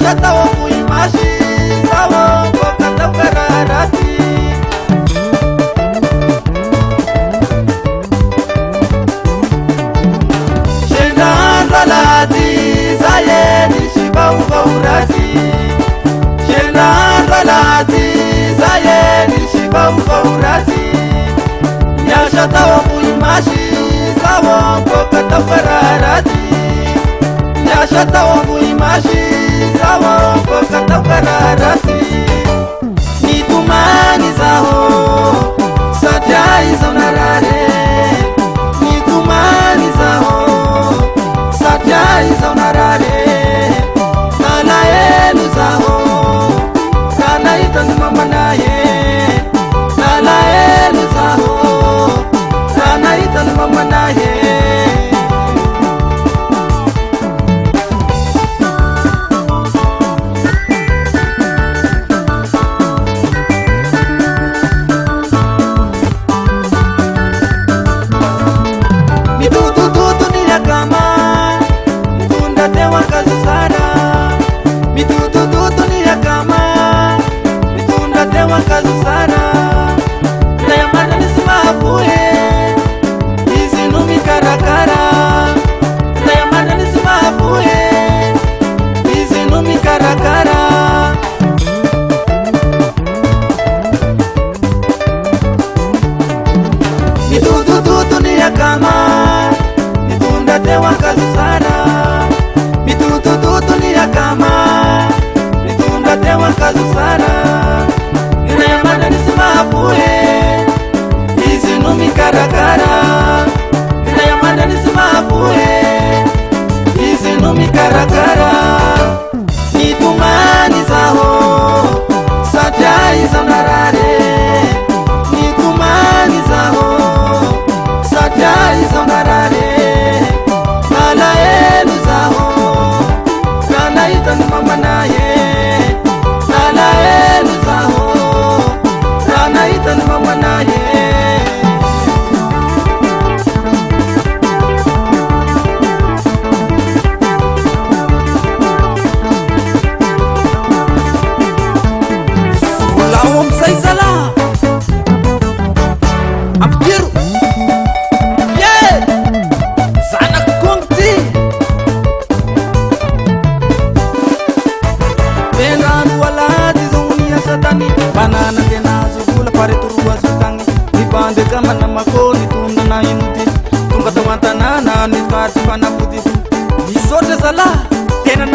Niashataoku imashi sawo kokata kararati Shenandalati zayeni shibaubaurati Shenandalati zayeni shibaubaurati Niashataoku imashi sawo kokata kararati Niashataoku imashi sawo kokata kararati Nitumani zaho sajai zaunarare Nitumani zaho sajai zaunarare Kana elu zaho kana itan mamanaye Kana elu zaho kana itan mamanaye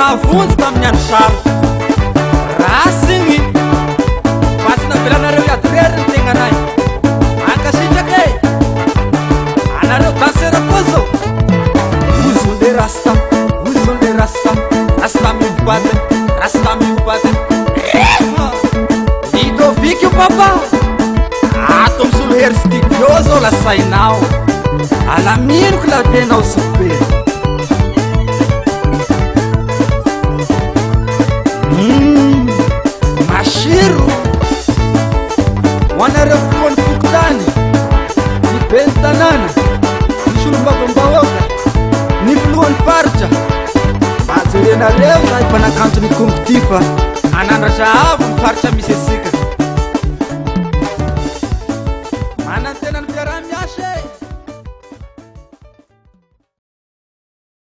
Avunzi tamin'ny andro sary rasy igny masina velanareo iadrery ny tegnanay ankasitraka e anareo dansera koa zao uzonde rasta rasta miubate rasta miubate Lidovic o papa ato misolo hery studio zao lasainao alamino ko lavenao sobe Mashiro wanareo fuoni fukutani ni pentanana ni shulumbavambaoka ni fluoni farja ajerenareo zay mpanakanto ni kompitifa anandratra avo ny faritra misy asika